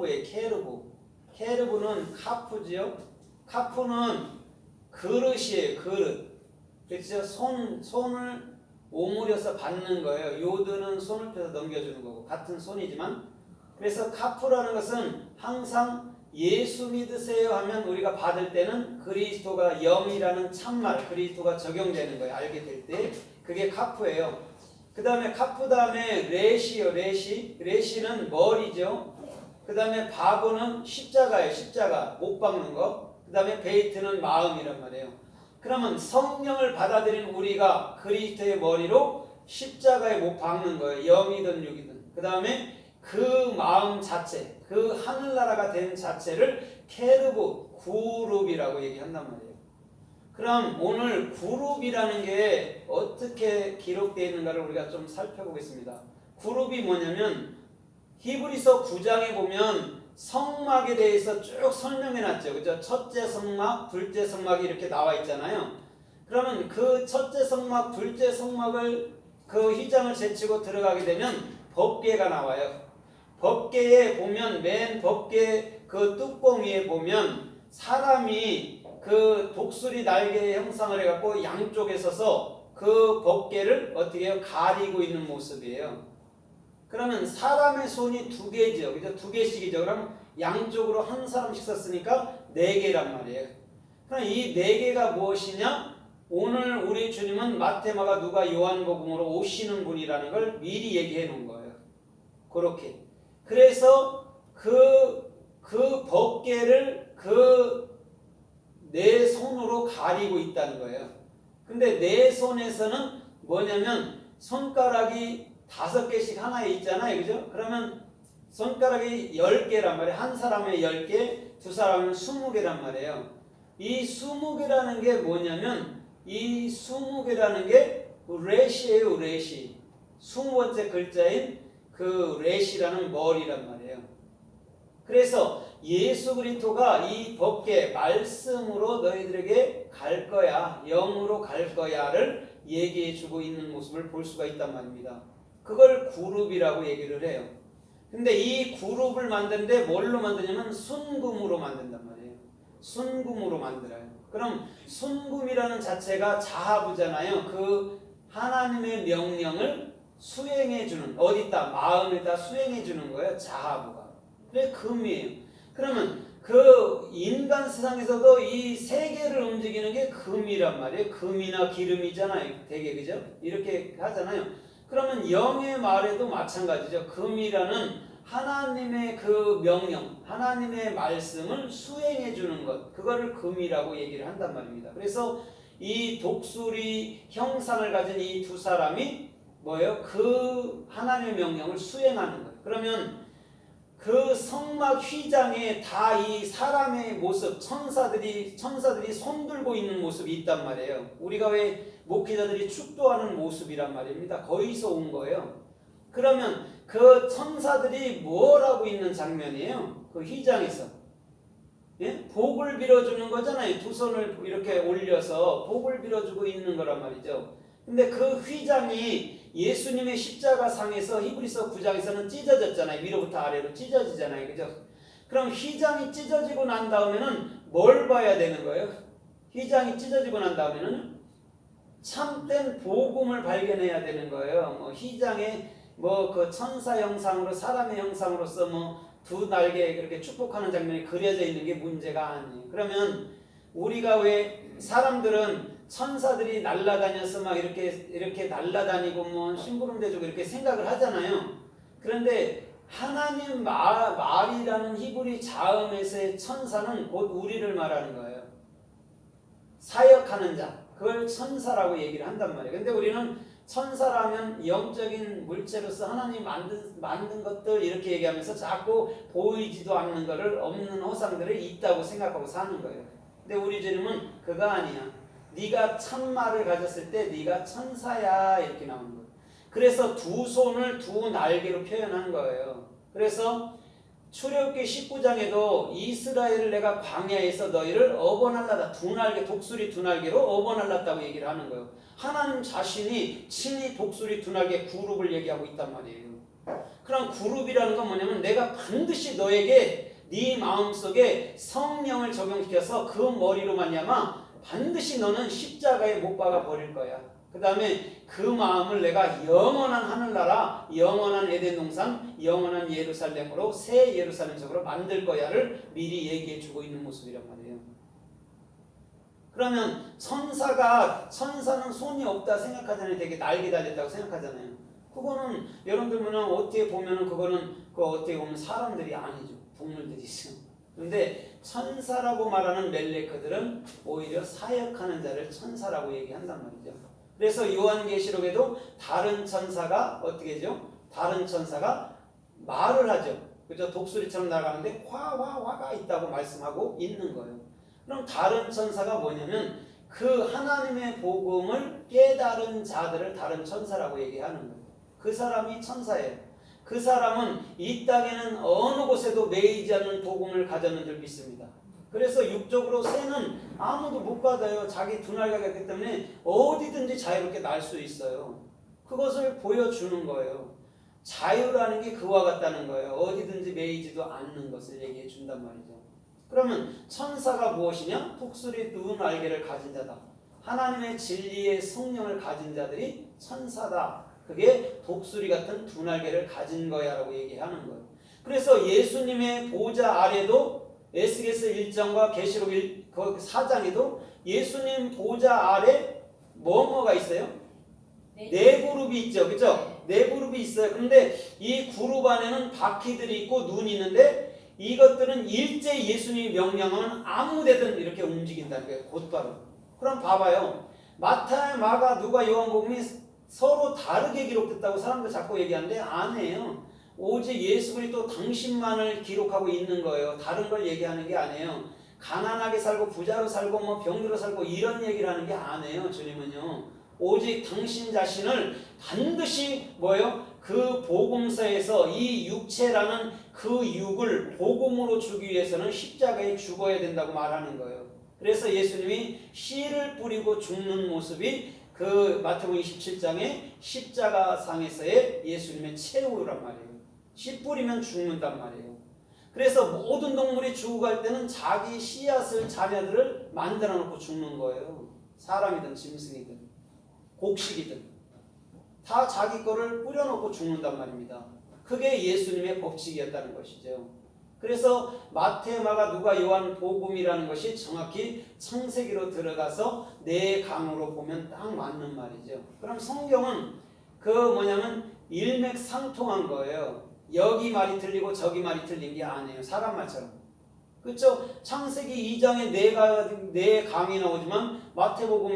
케르브. 케르브는 카프지요. 카프는 그릇이에요. 그릇. 그렇죠? 손을 오므려서 받는 거예요. 요드는 손을 펴서 넘겨주는 거고 같은 손이지만, 그래서 카프라는 것은 항상 예수 믿으세요 하면 우리가 받을 때는 그리스도가 영이라는 참말, 그리스도가 적용되는 거예요. 알게 될 때 그게 카프예요. 그 다음에 카프 다음에 레시요. 레시는 머리죠. 그 다음에 바브는 십자가예요. 십자가 못 박는 거. 그 다음에 베이트는 마음이란 말이에요. 그러면 성령을 받아들인 우리가 그리스도의 머리로 십자가에 못 박는 거예요. 영이든 육이든. 그 다음에 그 마음 자체, 그 하늘나라가 된 자체를 케르브, 구룹이라고 얘기한단 말이에요. 그럼 오늘 구룹이라는 게 어떻게 기록되어 있는가를 우리가 좀 살펴보겠습니다. 구룹이 뭐냐면 히브리서 9장에 보면 성막에 대해서 쭉 설명해 놨죠. 그죠? 첫째 성막, 둘째 성막이 이렇게 나와 있잖아요. 그러면 그 첫째 성막, 둘째 성막을 그 휘장을 제치고 들어가게 되면 법궤가 나와요. 법궤에 보면 맨 법궤 그 뚜껑 위에 보면 사람이 그 독수리 날개의 형상을 해갖고 양쪽에 서서 그 법궤를 어떻게 해요? 가리고 있는 모습이에요. 그러면 사람의 손이 두 개죠. 그죠? 두 개씩이죠. 그럼 양쪽으로 한 사람씩 썼으니까 네 개란 말이에요. 그럼 이 네 개가 무엇이냐? 오늘 우리 주님은 마태마가 누가 요한복음으로 오시는 분이라는 걸 미리 얘기해 놓은 거예요. 그렇게. 그래서 그 법궤를 내 손으로 가리고 있다는 거예요. 근데 내 손에서는 뭐냐면 손가락이 5개씩 하나에 있잖아요. 그죠? 그러면 손가락이 10개란 말이에요. 한 사람의 10개, 두 사람은 20개란 말이에요. 이 20개라는 게 뭐냐면 이 20개라는 게 레시예요. 레시. 20번째 글자인 그 레시라는 머리란 말이에요. 그래서 예수 그리스도가 이 법궤 말씀으로 너희들에게 갈 거야, 영으로 갈 거야를 얘기해 주고 있는 모습을 볼 수가 있단 말입니다. 그걸 구룹이라고 얘기를 해요. 근데 이 구룹을 만드는데 뭘로 만드냐면 순금으로 만든단 말이에요. 순금으로 만들어요. 그럼 순금이라는 자체가 자하부잖아요. 그 하나님의 명령을 수행해주는, 어디다? 마음에다 수행해주는 거예요. 자하부가. 그게 금이에요. 그러면 그 인간 세상에서도 이 세 개를 움직이는 게 금이란 말이에요. 금이나 기름이잖아요. 되게 그죠? 이렇게 하잖아요. 그러면 영의 말에도 마찬가지죠. 금이라는 하나님의 그 명령, 하나님의 말씀을 수행해 주는 것, 그거를 금이라고 얘기를 한단 말입니다. 그래서 이 독수리 형상을 가진 이 두 사람이 뭐예요? 그 하나님의 명령을 수행하는 것. 그러면 그 성막 휘장에 다 이 사람의 모습, 천사들이 손 들고 있는 모습이 있단 말이에요. 우리가 왜 목회자들이 축도하는 모습이란 말입니다. 거기서 온 거예요. 그러면 그 천사들이 뭘 하고 있는 장면이에요? 그 휘장에서. 예? 복을 빌어주는 거잖아요. 두 손을 이렇게 올려서 복을 빌어주고 있는 거란 말이죠. 근데 그 휘장이 예수님의 십자가 상에서 히브리서 9장에서는 찢어졌잖아요. 위로부터 아래로 찢어지잖아요. 그죠? 그럼 휘장이 찢어지고 난 다음에는 뭘 봐야 되는 거예요? 휘장이 찢어지고 난 다음에는 참된 복음을 발견해야 되는 거예요. 휘장에 그 천사 형상으로 사람의 형상으로서 두 날개 그렇게 축복하는 장면이 그려져 있는 게 문제가 아니에요. 그러면 우리가 왜 사람들은 천사들이 날아다녀서 막 이렇게 날아다니고 심부름대주고 이렇게 생각을 하잖아요. 그런데 하나님 말이라는 히브리 자음에서의 천사는 곧 우리를 말하는 거예요. 사역하는 자, 그걸 천사라고 얘기를 한단 말이에요. 근데 우리는 천사라면 영적인 물체로서 하나님 만든 것들 이렇게 얘기하면서 자꾸 보이지도 않는 것을, 없는 허상들이 있다고 생각하고 사는 거예요. 근데 우리 주님은 그거 아니야. 네가 참말을 가졌을 때 네가 천사야, 이렇게 나오는 거예요. 그래서 두 손을 두 날개로 표현한 거예요. 그래서 출애굽기 19장에도 이스라엘을 내가 광야에서 너희를 업어날라다, 두 날개, 독수리 두 날개로 업어날랐다고 얘기를 하는 거예요. 하나님 자신이 친히 독수리 두 날개 구룹을 얘기하고 있단 말이에요. 그럼 그룹이라는 건 뭐냐면 내가 반드시 너에게 네 마음속에 성령을 적용시켜서 그 머리로 말미암아 반드시 너는 십자가에 못 박아 버릴 거야. 그 다음에 그 마음을 내가 영원한 하늘나라, 영원한 에덴 동산, 영원한 예루살렘으로 새 예루살렘적으로 만들 거야를 미리 얘기해 주고 있는 모습이란 말이에요. 그러면 천사는 손이 없다 생각하잖아요. 되게 날개 달렸다고 생각하잖아요. 그거는 여러분들 어떻게 보면은 그거는 어떻게 보면 사람들이 아니죠. 동물들이죠. 그런데 천사라고 말하는 멜레크들은 오히려 사역하는 자를 천사라고 얘기한단 말이죠. 그래서 요한계시록에도 다른 천사가 어떻게 하죠? 다른 천사가 말을 하죠. 그죠? 독수리처럼 나가는데 화가 있다고 말씀하고 있는 거예요. 그럼 다른 천사가 뭐냐면 그 하나님의 복음을 깨달은 자들을 다른 천사라고 얘기하는 거예요. 그 사람이 천사예요. 그 사람은 이 땅에는 어느 곳에도 매이지 않는 복음을 가졌는 줄 믿습니다. 그래서 육적으로 새는 아무도 못 받아요. 자기 두 날개가 있기 때문에 어디든지 자유롭게 날 수 있어요. 그것을 보여주는 거예요. 자유라는 게 그와 같다는 거예요. 어디든지 매이지도 않는 것을 얘기해 준단 말이죠. 그러면 천사가 무엇이냐? 독수리 두 날개를 가진 자다. 하나님의 진리의 성령을 가진 자들이 천사다. 그게 독수리 같은 두 날개를 가진 거야 라고 얘기하는 거예요. 그래서 예수님의 보좌 아래도 에스겔서 1장과 계시록 4장에도 예수님 보좌 아래 뭐가 있어요? 네 그룹이 있죠. 그죠? 네 그룹이 있어요. 그런데 이 그룹 안에는 바퀴들이 있고 눈이 있는데 이것들은 일제히 예수님이 명령하면 아무 데든 이렇게 움직인다는 거예요. 곧바로. 그럼 봐봐요. 마타, 마가, 누가, 요한복음이 서로 다르게 기록됐다고 사람들 자꾸 얘기하는데 아니에요. 오직 예수 그리스도 당신만을 기록하고 있는 거예요. 다른 걸 얘기하는 게 아니에요. 가난하게 살고 부자로 살고 병들어 살고 이런 얘기를 하는 게 아니에요. 주님은요. 오직 당신 자신을 반드시 그 복음서에서 이 육체라는 그 육을 복음으로 주기 위해서는 십자가에 죽어야 된다고 말하는 거예요. 그래서 예수님이 씨를 뿌리고 죽는 모습이 그 마태복음 27장의 십자가상에서의 예수님의 최후란 말이에요. 씨 뿌리면 죽는단 말이에요. 그래서 모든 동물이 죽어갈 때는 자기 씨앗을 자녀들을 만들어 놓고 죽는 거예요. 사람이든 짐승이든 곡식이든 다 자기 거를 뿌려놓고 죽는단 말입니다. 그게 예수님의 법칙이었다는 것이죠. 그래서 마태, 마가, 누가, 요한 복음이라는 것이 정확히 창세기로 들어가서 네 강으로 보면 딱 맞는 말이죠. 그럼 성경은 일맥상통한 거예요. 여기 말이 틀리고 저기 말이 틀린 게 아니에요. 사람 말처럼. 그렇죠? 창세기 2장에 네 강이 나오지만 마태복음,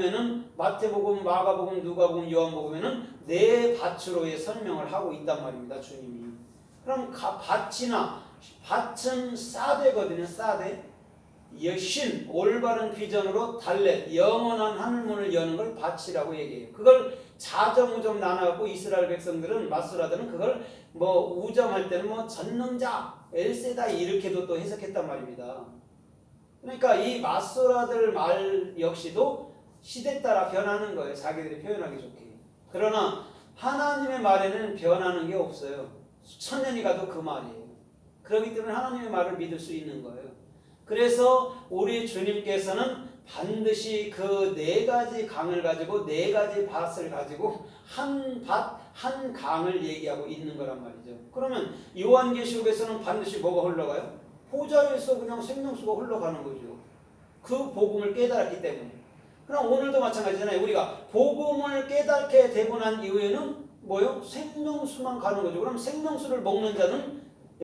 마가복음, 누가복음, 요한복음에는 네 밭으로의 설명을 하고 있단 말입니다. 주님이. 그럼 밭은 사대거든요. 사대. 신, 올바른 비전으로 달렛, 영원한 하늘문을 여는 걸 밭이라고 얘기해요. 그걸 자정우정 나눠갖고 이스라엘 백성들은 마수라들은 그걸 우정할 때는 전능자, 엘세다 이렇게도 또 해석했단 말입니다. 그러니까 이 마수라들 말 역시도 시대 따라 변하는 거예요. 자기들이 표현하기 좋게. 그러나 하나님의 말에는 변하는 게 없어요. 수천 년이 가도 그 말이에요. 그렇기 때문에 하나님의 말을 믿을 수 있는 거예요. 그래서 우리 주님께서는 반드시 그 네 가지 강을 가지고 네 가지 밭을 가지고 한 밭, 한 강을 얘기하고 있는 거란 말이죠. 그러면 요한계시록에서는 반드시 뭐가 흘러가요? 보좌에서 그냥 생명수가 흘러가는 거죠. 그 복음을 깨달았기 때문에. 그럼 오늘도 마찬가지잖아요. 우리가 복음을 깨닫게 되고 난 이후에는 생명수만 가는 거죠. 그럼 생명수를 먹는 자는